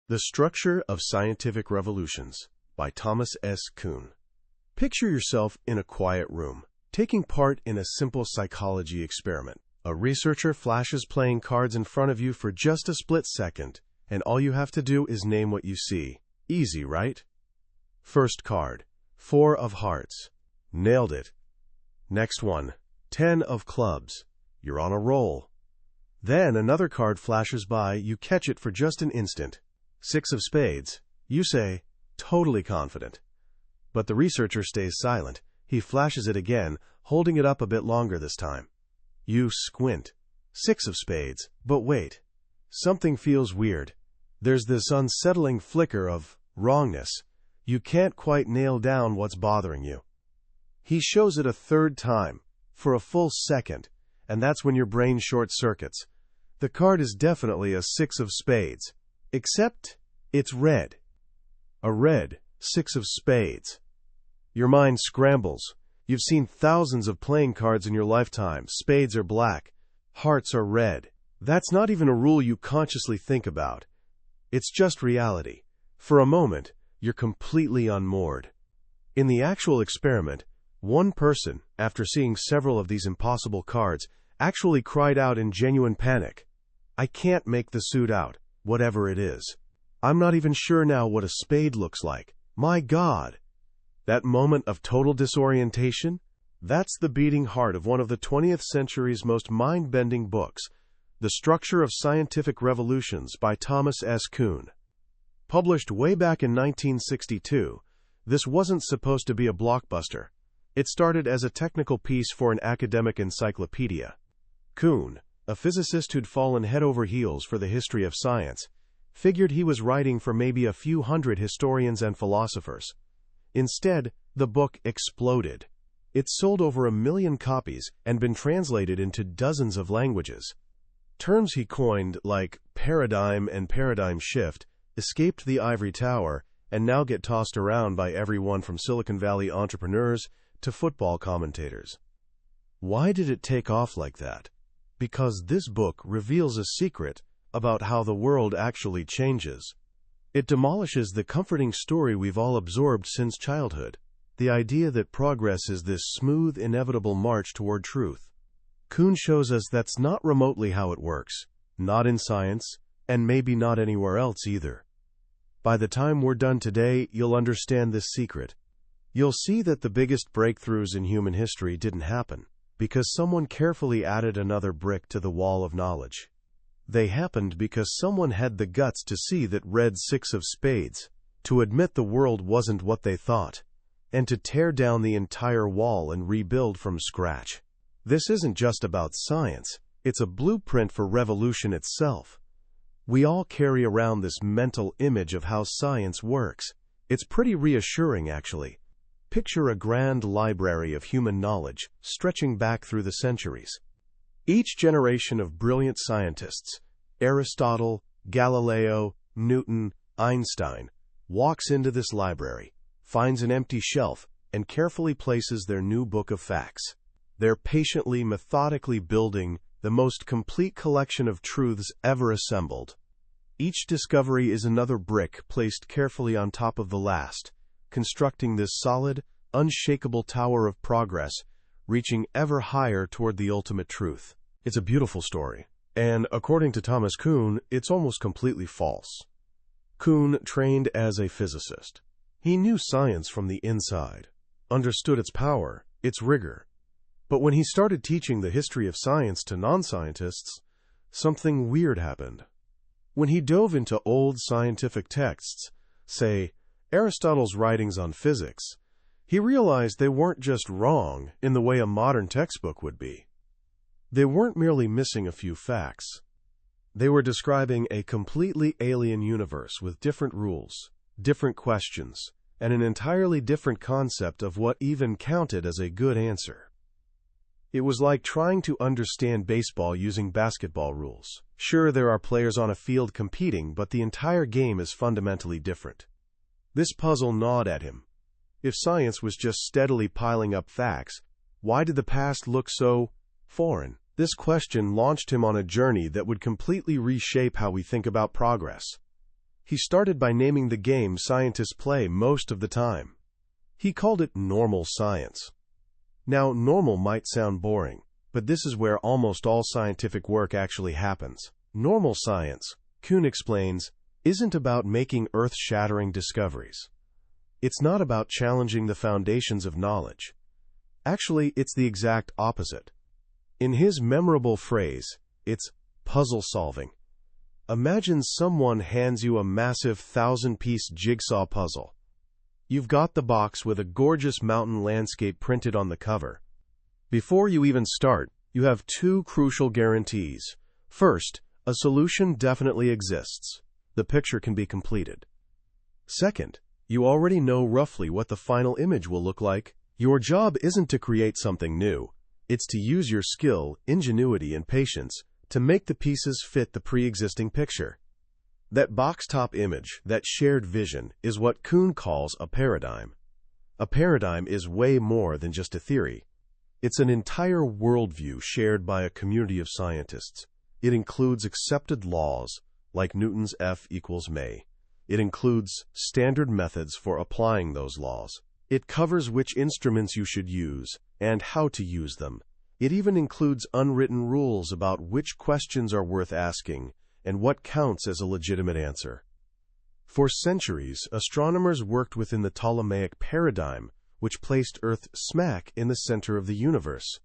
The Structure of Scientific Revolutions by Thomas S. Kuhn. Picture yourself in a quiet room, taking part in a simple psychology experiment. A researcher flashes playing cards in front of you for just a split second, and all you have to do is name what you see. Easy, right? First card, 4 of hearts. Nailed it. Next one, 10 of clubs. You're on a roll. Then another card flashes by, you catch it for just an instant. 6 of spades. You say, totally confident. But the researcher stays silent. He flashes it again, holding it up a bit longer this time. You squint. 6 of spades. But wait. Something feels weird. There's this unsettling flicker of wrongness. You can't quite nail down what's bothering you. He shows it a third time, for a full second, and that's when your brain short-circuits. The card is definitely a 6 of spades. Except it's red. A red 6 of spades. Your mind scrambles. You've seen thousands of playing cards in your lifetime. Spades are black. Hearts are red. That's not even a rule you consciously think about. It's just reality. For a moment, you're completely unmoored. In the actual experiment, one person, after seeing several of these impossible cards, actually cried out in genuine panic. I can't make the suit out. Whatever it is. I'm not even sure now what a spade looks like. My God! That moment of total disorientation? That's the beating heart of one of the 20th century's most mind-bending books, The Structure of Scientific Revolutions by Thomas S. Kuhn. Published way back in 1962, this wasn't supposed to be a blockbuster. It started as a technical piece for an academic encyclopedia. Kuhn, a physicist who'd fallen head over heels for the history of science, figured he was writing for maybe a few hundred historians and philosophers. Instead, the book exploded. It sold over 1 million copies and been translated into dozens of languages. Terms he coined, like paradigm and paradigm shift, escaped the ivory tower and now get tossed around by everyone from Silicon Valley entrepreneurs to football commentators. Why did it take off like that? Because this book reveals a secret about how the world actually changes. It demolishes the comforting story we've all absorbed since childhood, the idea that progress is this smooth, inevitable march toward truth. Kuhn shows us that's not remotely how it works, not in science, and maybe not anywhere else either. By the time we're done today, you'll understand this secret. You'll see that the biggest breakthroughs in human history didn't happen because someone carefully added another brick to the wall of knowledge. They happened because someone had the guts to see that red 6 of spades, to admit the world wasn't what they thought, and to tear down the entire wall and rebuild from scratch. This isn't just about science, it's a blueprint for revolution itself. We all carry around this mental image of how science works. It's pretty reassuring, actually. Picture a grand library of human knowledge stretching back through the centuries. Each generation of brilliant scientists, Aristotle, Galileo, Newton, Einstein, walks into this library, finds an empty shelf, and carefully places their new book of facts. They're patiently, methodically building the most complete collection of truths ever assembled. Each discovery is another brick placed carefully on top of the last, constructing this solid, unshakable tower of progress, reaching ever higher toward the ultimate truth. It's a beautiful story, and according to Thomas Kuhn, it's almost completely false. Kuhn trained as a physicist. He knew science from the inside, understood its power, its rigor. But when he started teaching the history of science to non-scientists, something weird happened. When he dove into old scientific texts, say, Aristotle's writings on physics, he realized they weren't just wrong in the way a modern textbook would be. They weren't merely missing a few facts. They were describing a completely alien universe with different rules, different questions, and an entirely different concept of what even counted as a good answer. It was like trying to understand baseball using basketball rules. Sure, there are players on a field competing, but the entire game is fundamentally different. This puzzle gnawed at him. If science was just steadily piling up facts, why did the past look so foreign? This question launched him on a journey that would completely reshape how we think about progress. He started by naming the game scientists play most of the time. He called it normal science. Now, normal might sound boring, but this is where almost all scientific work actually happens. Normal science, Kuhn explains, isn't about making earth-shattering discoveries. It's not about challenging the foundations of knowledge. Actually, it's the exact opposite. In his memorable phrase, it's puzzle solving. Imagine someone hands you a massive 1,000-piece jigsaw puzzle. You've got the box with a gorgeous mountain landscape printed on the cover. Before you even start, you have two crucial guarantees. First, a solution definitely exists. The picture can be completed. Second, you already know roughly what the final image will look like. Your job isn't to create something new. It's to use your skill, ingenuity, and patience to make the pieces fit the pre-existing picture. That box-top image, that shared vision, is what Kuhn calls a paradigm. A paradigm is way more than just a theory. It's an entire worldview shared by a community of scientists. It includes accepted laws, like Newton's F equals ma. It includes standard methods for applying those laws. It covers which instruments you should use and how to use them. It even includes unwritten rules about which questions are worth asking and what counts as a legitimate answer. For centuries, astronomers worked within the Ptolemaic paradigm, which placed Earth smack in the center of the universe.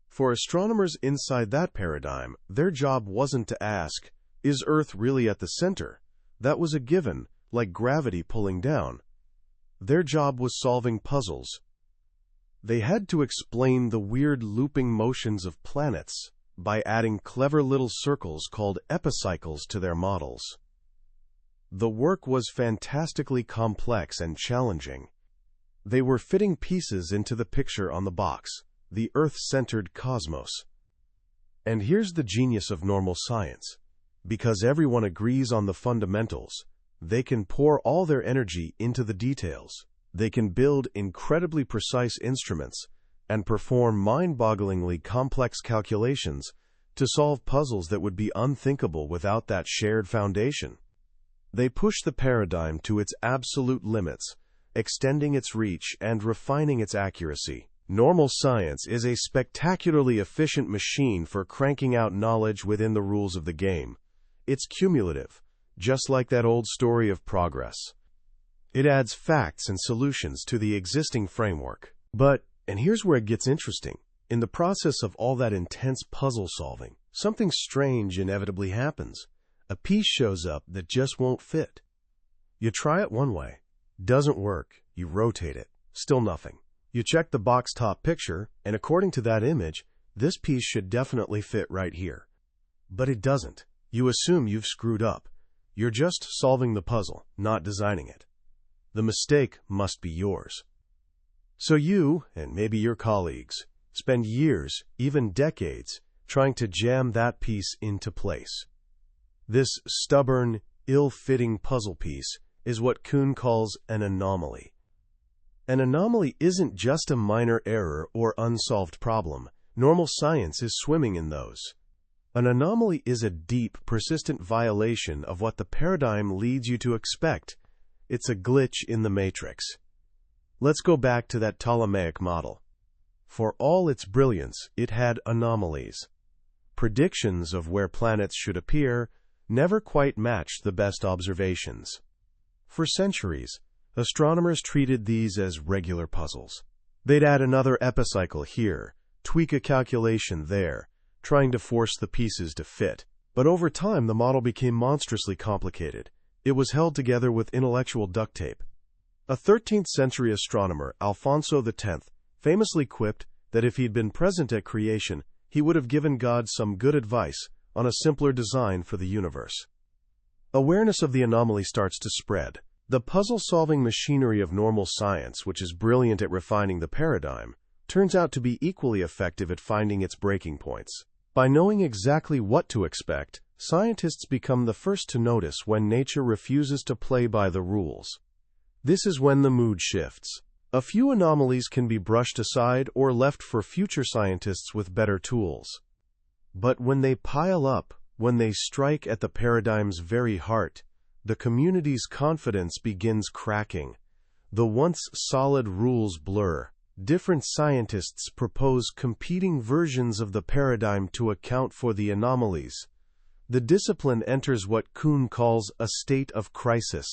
For astronomers inside that paradigm, their job wasn't to ask, is Earth really at the center? That was a given, like gravity pulling down. Their job was solving puzzles. They had to explain the weird looping motions of planets by adding clever little circles called epicycles to their models. The work was fantastically complex and challenging. They were fitting pieces into the picture on the box, the Earth-centered cosmos. And here's the genius of normal science. Because everyone agrees on the fundamentals, they can pour all their energy into the details. They can build incredibly precise instruments and perform mind-bogglingly complex calculations to solve puzzles that would be unthinkable without that shared foundation. They push the paradigm to its absolute limits, extending its reach and refining its accuracy. Normal science is a spectacularly efficient machine for cranking out knowledge within the rules of the game. It's cumulative, just like that old story of progress. It adds facts and solutions to the existing framework. But, and here's where it gets interesting, in the process of all that intense puzzle solving, something strange inevitably happens. A piece shows up that just won't fit. You try it one way. Doesn't work. You rotate it. Still nothing. You check the box top picture, and according to that image, this piece should definitely fit right here. But it doesn't. You assume you've screwed up. You're just solving the puzzle, not designing it. The mistake must be yours. So you, and maybe your colleagues, spend years, even decades, trying to jam that piece into place. This stubborn, ill-fitting puzzle piece is what Kuhn calls an anomaly. An anomaly isn't just a minor error or unsolved problem. Normal science is swimming in those. An anomaly is a deep, persistent violation of what the paradigm leads you to expect. It's a glitch in the matrix. Let's go back to that Ptolemaic model. For all its brilliance, it had anomalies. Predictions of where planets should appear never quite matched the best observations. For centuries, astronomers treated these as regular puzzles. They'd add another epicycle here, tweak a calculation there, trying to force the pieces to fit. But over time, the model became monstrously complicated. It was held together with intellectual duct tape. A 13th-century astronomer, Alfonso X, famously quipped that if he'd been present at creation, he would have given God some good advice on a simpler design for the universe. Awareness of the anomaly starts to spread. The puzzle-solving machinery of normal science, which is brilliant at refining the paradigm, turns out to be equally effective at finding its breaking points. By knowing exactly what to expect, scientists become the first to notice when nature refuses to play by the rules. This is when the mood shifts. A few anomalies can be brushed aside or left for future scientists with better tools. But when they pile up, when they strike at the paradigm's very heart, the community's confidence begins cracking. The once solid rules blur. Different scientists propose competing versions of the paradigm to account for the anomalies. The discipline enters what Kuhn calls a state of crisis.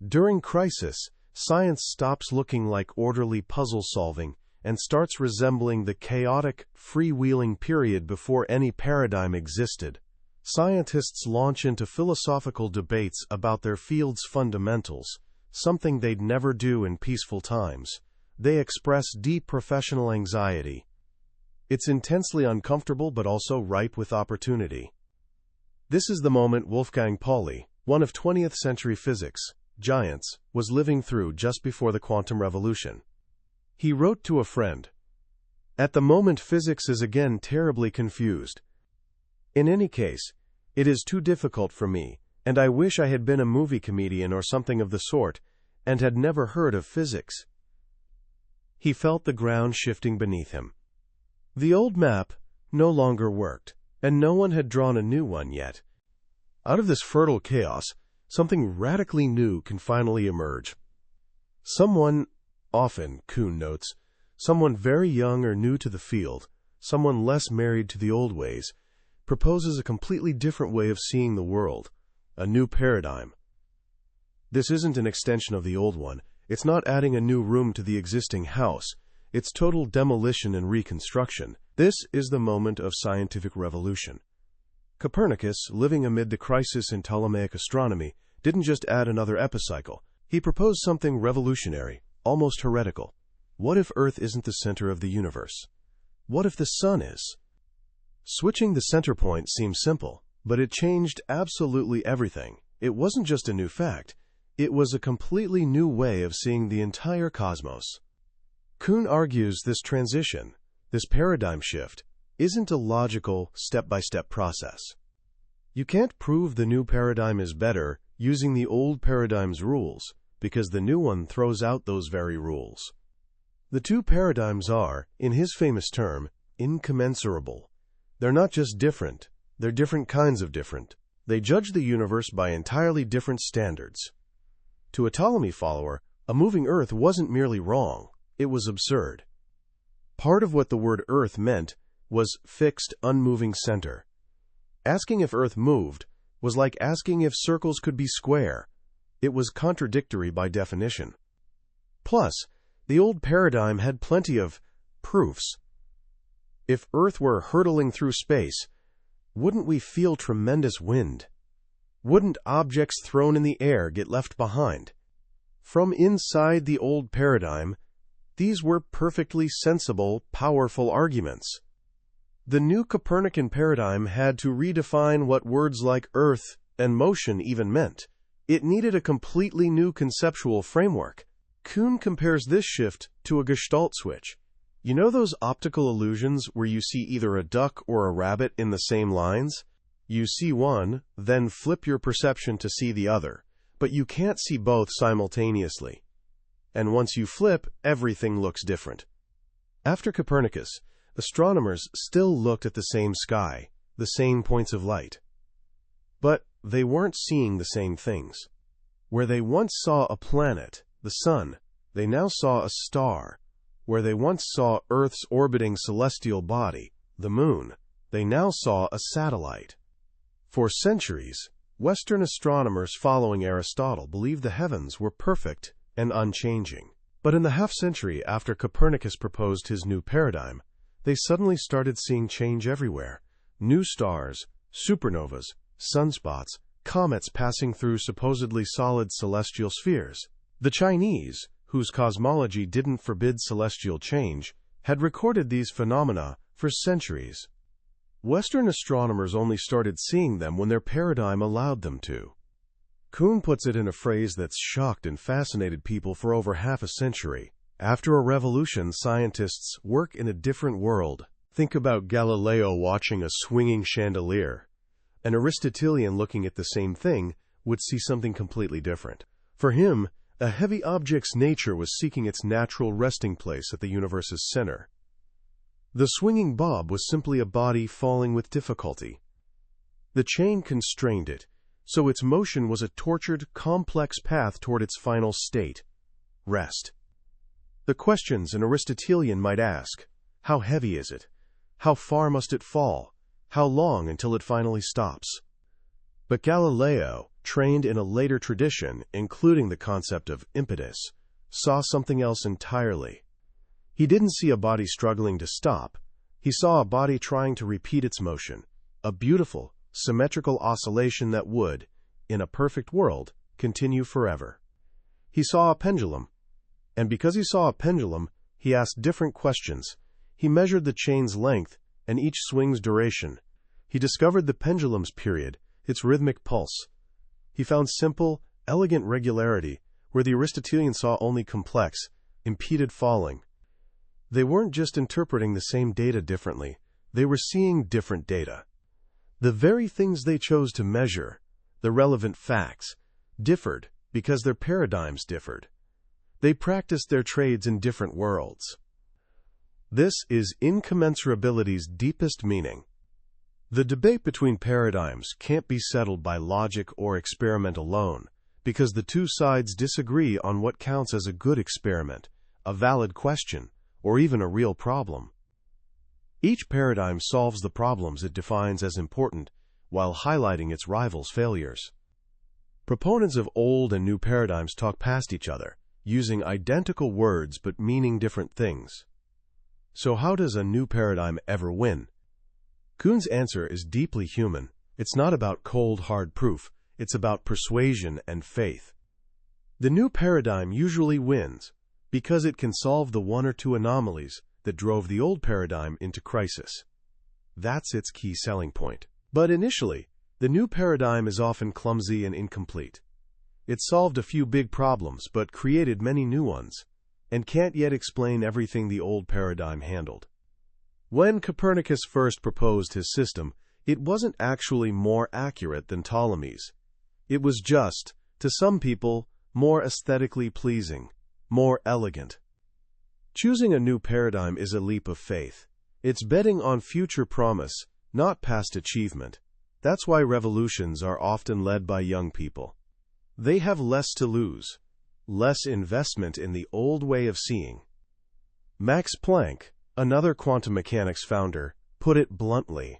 During crisis, science stops looking like orderly puzzle solving and starts resembling the chaotic, freewheeling period before any paradigm existed. Scientists launch into philosophical debates about their field's fundamentals, something they'd never do in peaceful times. They express deep professional anxiety. It's intensely uncomfortable but also ripe with opportunity. This is the moment Wolfgang Pauli, one of 20th century physics giants, was living through just before the quantum revolution. He wrote to a friend, "At the moment physics is again terribly confused. In any case, it is too difficult for me, and I wish I had been a movie comedian or something of the sort, and had never heard of physics." He felt the ground shifting beneath him. The old map no longer worked, and no one had drawn a new one yet. Out of this fertile chaos, something radically new can finally emerge. Someone, often, Kuhn notes, someone very young or new to the field, someone less married to the old ways, proposes a completely different way of seeing the world, a new paradigm. This isn't an extension of the old one. It's not adding a new room to the existing house. It's total demolition and reconstruction. This is the moment of scientific revolution. Copernicus, living amid the crisis in Ptolemaic astronomy, didn't just add another epicycle. He proposed something revolutionary, almost heretical. What if Earth isn't the center of the universe? What if the sun is? Switching the center point seems simple, but it changed absolutely everything. It wasn't just a new fact. It was a completely new way of seeing the entire cosmos. Kuhn argues this transition, this paradigm shift, isn't a logical, step-by-step process. You can't prove the new paradigm is better using the old paradigm's rules, because the new one throws out those very rules. The two paradigms are, in his famous term, incommensurable. They're not just different, they're different kinds of different. They judge the universe by entirely different standards. To a Ptolemy follower, a moving Earth wasn't merely wrong, it was absurd. Part of what the word Earth meant was fixed, unmoving center. Asking if Earth moved was like asking if circles could be square. It was contradictory by definition. Plus, the old paradigm had plenty of proofs. If Earth were hurtling through space, wouldn't we feel tremendous wind? Wouldn't objects thrown in the air get left behind? From inside the old paradigm, these were perfectly sensible, powerful arguments. The new Copernican paradigm had to redefine what words like Earth and motion even meant. It needed a completely new conceptual framework. Kuhn compares this shift to a gestalt switch. You know those optical illusions where you see either a duck or a rabbit in the same lines? You see one, then flip your perception to see the other, but you can't see both simultaneously. And once you flip, everything looks different. After Copernicus, astronomers still looked at the same sky, the same points of light. But they weren't seeing the same things. Where they once saw a planet, the sun, they now saw a star. Where they once saw Earth's orbiting celestial body, the moon, they now saw a satellite. For centuries, Western astronomers following Aristotle believed the heavens were perfect and unchanging. But in the half-century after Copernicus proposed his new paradigm, they suddenly started seeing change everywhere. New stars, supernovas, sunspots, comets passing through supposedly solid celestial spheres. The Chinese, whose cosmology didn't forbid celestial change, had recorded these phenomena for centuries. Western astronomers only started seeing them when their paradigm allowed them to. Kuhn puts it in a phrase that's shocked and fascinated people for over half a century. After a revolution, scientists work in a different world. Think about Galileo watching a swinging chandelier. An Aristotelian looking at the same thing would see something completely different. For him, a heavy object's nature was seeking its natural resting place at the universe's center. The swinging bob was simply a body falling with difficulty. The chain constrained it, so its motion was a tortured, complex path toward its final state, rest. The questions an Aristotelian might ask: how heavy is it? How far must it fall? How long until it finally stops? But Galileo, trained in a later tradition, including the concept of impetus, saw something else entirely. He didn't see a body struggling to stop. He saw a body trying to repeat its motion, a beautiful, symmetrical oscillation that would, in a perfect world, continue forever. He saw a pendulum, and because he saw a pendulum, he asked different questions. He measured the chain's length and each swing's duration. He discovered the pendulum's period, its rhythmic pulse. He found simple, elegant regularity where the Aristotelian saw only complex, impeded falling. They weren't just interpreting the same data differently, they were seeing different data. The very things they chose to measure, the relevant facts, differed because their paradigms differed. They practiced their trades in different worlds. This is incommensurability's deepest meaning. The debate between paradigms can't be settled by logic or experiment alone, because the two sides disagree on what counts as a good experiment, a valid question, or even a real problem. Each paradigm solves the problems it defines as important, while highlighting its rivals' failures. Proponents of old and new paradigms talk past each other, using identical words but meaning different things. So how does a new paradigm ever win? Kuhn's answer is deeply human. It's not about cold, hard proof. It's about persuasion and faith. The new paradigm usually wins because it can solve the one or two anomalies that drove the old paradigm into crisis. That's its key selling point. But initially, the new paradigm is often clumsy and incomplete. It solved a few big problems but created many new ones, and can't yet explain everything the old paradigm handled. When Copernicus first proposed his system, it wasn't actually more accurate than Ptolemy's. It was just, to some people, more aesthetically pleasing, more elegant. Choosing a new paradigm is a leap of faith. It's betting on future promise, not past achievement. That's why revolutions are often led by young people. They have less to lose, less investment in the old way of seeing. Max Planck, another quantum mechanics founder, put it bluntly: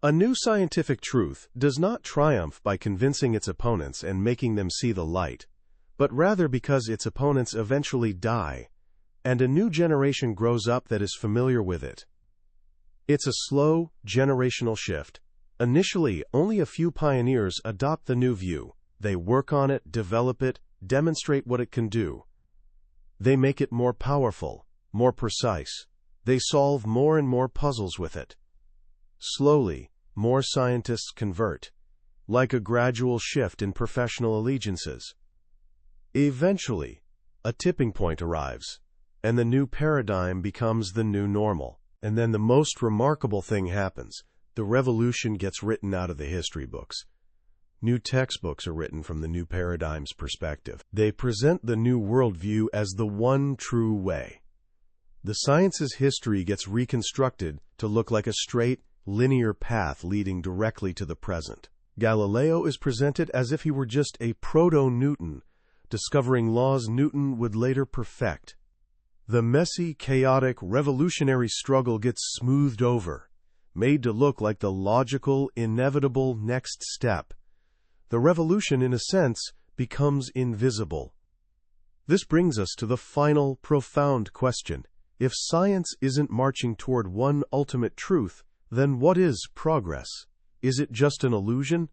a new scientific truth does not triumph by convincing its opponents and making them see the light, but rather because its opponents eventually die, and a new generation grows up that is familiar with it. It's a slow, generational shift. Initially, only a few pioneers adopt the new view. They work on it, develop it, demonstrate what it can do. They make it more powerful, more precise. They solve more and more puzzles with it. Slowly, more scientists convert, like a gradual shift in professional allegiances. Eventually, a tipping point arrives, and the new paradigm becomes the new normal. And then the most remarkable thing happens. The revolution gets written out of the history books. New textbooks are written from the new paradigm's perspective. They present the new worldview as the one true way. The science's history gets reconstructed to look like a straight, linear path leading directly to the present. Galileo is presented as if he were just a proto-Newton, discovering laws Newton would later perfect. The messy, chaotic, revolutionary struggle gets smoothed over, made to look like the logical, inevitable next step. The revolution, in a sense, becomes invisible. This brings us to the final, profound question. If science isn't marching toward one ultimate truth, then what is progress? Is it just an illusion?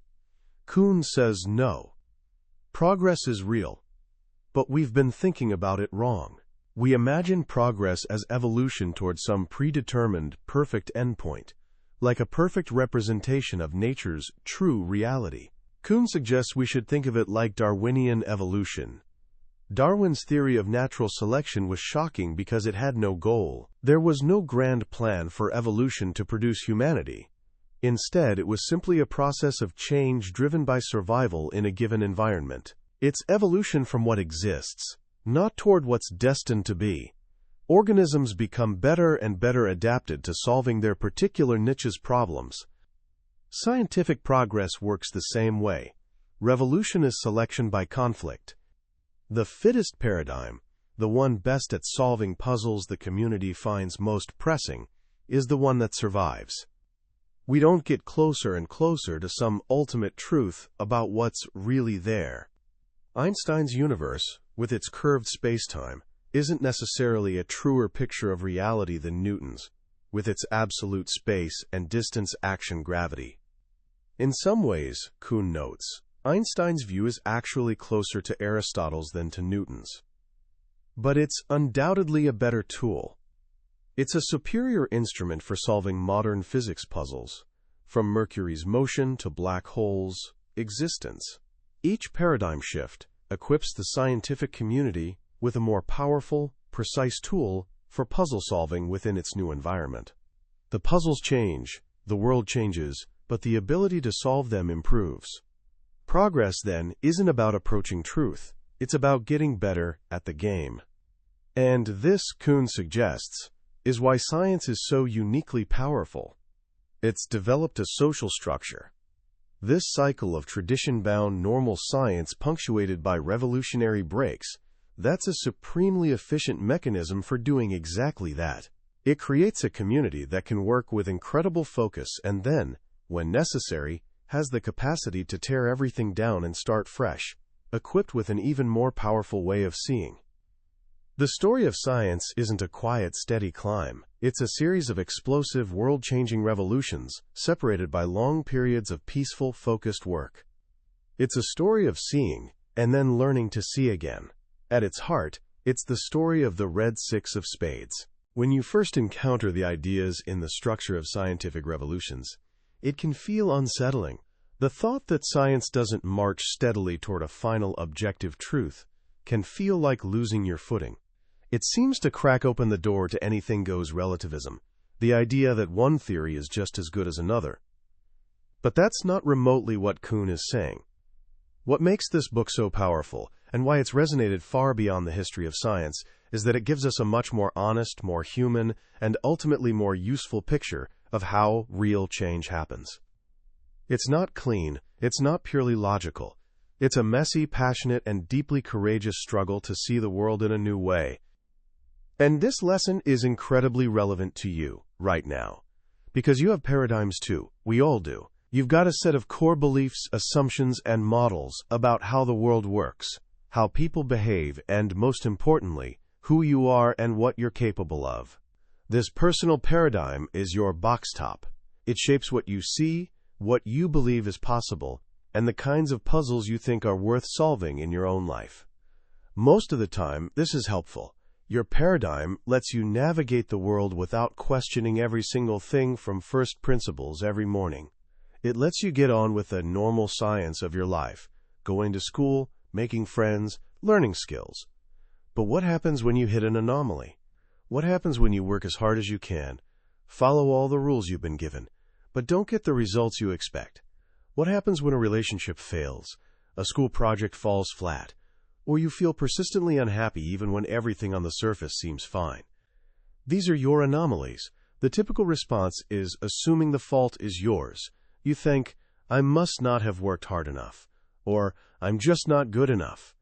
Kuhn says no. Progress is real, but we've been thinking about it wrong. We imagine progress as evolution toward some predetermined, perfect endpoint, like a perfect representation of nature's true reality. Kuhn suggests we should think of it like Darwinian evolution. Darwin's theory of natural selection was shocking because it had no goal. There was no grand plan for evolution to produce humanity. Instead, it was simply a process of change driven by survival in a given environment. It's evolution from what exists, not toward what's destined to be. Organisms become better and better adapted to solving their particular niche's problems. Scientific progress works the same way. Revolution is selection by conflict. The fittest paradigm, the one best at solving puzzles the community finds most pressing, is the one that survives. We don't get closer and closer to some ultimate truth about what's really there. Einstein's universe, with its curved spacetime, isn't necessarily a truer picture of reality than Newton's, with its absolute space and distance action gravity. In some ways, Kuhn notes, Einstein's view is actually closer to Aristotle's than to Newton's. But it's undoubtedly a better tool. It's a superior instrument for solving modern physics puzzles, from Mercury's motion to black holes' existence. Each paradigm shift equips the scientific community with a more powerful, precise tool for puzzle solving within its new environment. The puzzles change, the world changes, but the ability to solve them improves. Progress, then, isn't about approaching truth. It's about getting better at the game. And this, Kuhn suggests, is why science is so uniquely powerful. It's developed a social structure. This cycle of tradition-bound normal science punctuated by revolutionary breaks, that's a supremely efficient mechanism for doing exactly that. It creates a community that can work with incredible focus and then, when necessary, has the capacity to tear everything down and start fresh, equipped with an even more powerful way of seeing. The story of science isn't a quiet, steady climb. It's a series of explosive, world-changing revolutions, separated by long periods of peaceful, focused work. It's a story of seeing, and then learning to see again. At its heart, it's the story of the red six of spades. When you first encounter the ideas in the structure of scientific revolutions, it can feel unsettling. The thought that science doesn't march steadily toward a final objective truth can feel like losing your footing. It seems to crack open the door to anything-goes relativism, the idea that one theory is just as good as another. But that's not remotely what Kuhn is saying. What makes this book so powerful, and why it's resonated far beyond the history of science, is that it gives us a much more honest, more human, and ultimately more useful picture of how real change happens. It's not clean, it's not purely logical. It's a messy, passionate, and deeply courageous struggle to see the world in a new way. And this lesson is incredibly relevant to you right now, because you have paradigms too. We all do. You've got a set of core beliefs, assumptions, and models about how the world works, how people behave, and most importantly, who you are and what you're capable of. This personal paradigm is your box top. It shapes what you see, what you believe is possible, and the kinds of puzzles you think are worth solving in your own life. Most of the time, this is helpful. Your paradigm lets you navigate the world without questioning every single thing from first principles every morning. It lets you get on with the normal science of your life, going to school, making friends, learning skills. But what happens when you hit an anomaly? What happens when you work as hard as you can, follow all the rules you've been given, but don't get the results you expect? What happens when a relationship fails, a school project falls flat, or you feel persistently unhappy even when everything on the surface seems fine? These are your anomalies. The typical response is assuming the fault is yours. You think, I must not have worked hard enough, or I'm just not good enough.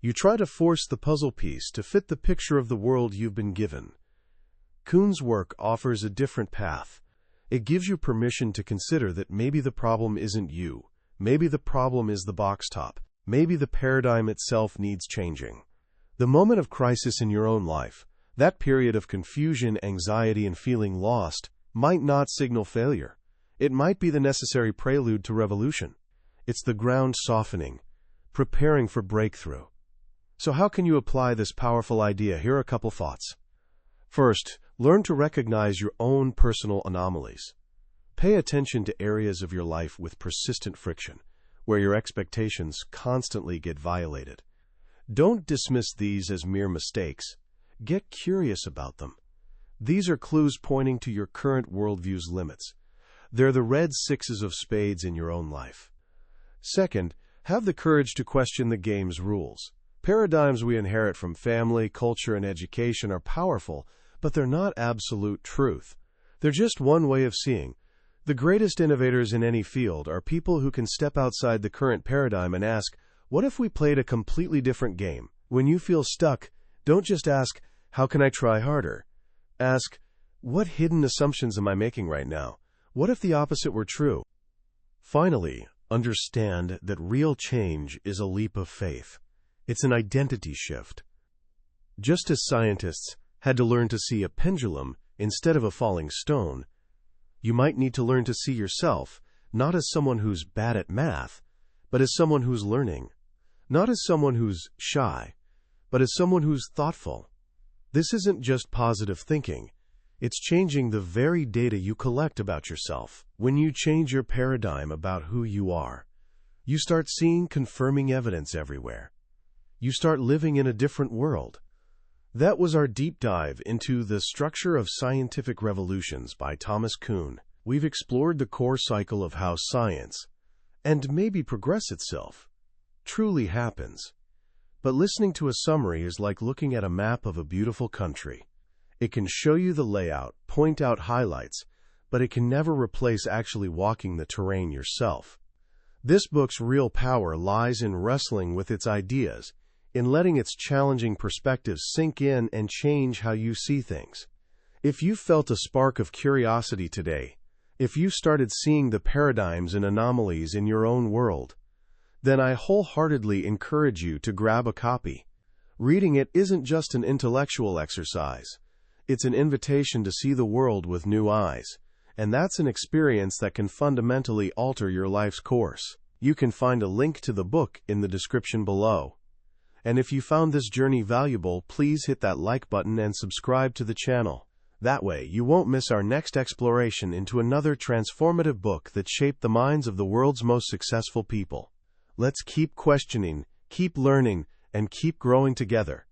You try to force the puzzle piece to fit the picture of the world you've been given. Kuhn's work offers a different path. It gives you permission to consider that maybe the problem isn't you. Maybe the problem is the box top. Maybe the paradigm itself needs changing. The moment of crisis in your own life, that period of confusion, anxiety, and feeling lost, might not signal failure. It might be the necessary prelude to revolution. It's the ground softening, preparing for breakthrough. So how can you apply this powerful idea? Here are a couple thoughts. First, learn to recognize your own personal anomalies. Pay attention to areas of your life with persistent friction, where your expectations constantly get violated. Don't dismiss these as mere mistakes. Get curious about them. These are clues pointing to your current worldview's limits. They're the red sixes of spades in your own life. Second, have the courage to question the game's rules. Paradigms we inherit from family, culture, and education are powerful, but they're not absolute truth. They're just one way of seeing. The greatest innovators in any field are people who can step outside the current paradigm and ask, what if we played a completely different game? When you feel stuck, don't just ask, how can I try harder? Ask, what hidden assumptions am I making right now? What if the opposite were true? Finally, understand that real change is a leap of faith. It's an identity shift. Just as scientists had to learn to see a pendulum instead of a falling stone, you might need to learn to see yourself not as someone who's bad at math, but as someone who's learning. Not as someone who's shy, but as someone who's thoughtful. This isn't just positive thinking. It's changing the very data you collect about yourself. When you change your paradigm about who you are, you start seeing confirming evidence everywhere. You start living in a different world. That was our deep dive into The Structure of Scientific Revolutions by Thomas Kuhn. We've explored the core cycle of how science, and maybe progress itself, truly happens. But listening to a summary is like looking at a map of a beautiful country. It can show you the layout, point out highlights, but it can never replace actually walking the terrain yourself. This book's real power lies in wrestling with its ideas, in letting its challenging perspectives sink in and change how you see things. If you felt a spark of curiosity today, if you started seeing the paradigms and anomalies in your own world, then I wholeheartedly encourage you to grab a copy. Reading it isn't just an intellectual exercise. It's an invitation to see the world with new eyes, and that's an experience that can fundamentally alter your life's course. You can find a link to the book in the description below. And if you found this journey valuable, please hit that like button and subscribe to the channel. That way, you won't miss our next exploration into another transformative book that shaped the minds of the world's most successful people. Let's keep questioning, keep learning, and keep growing together.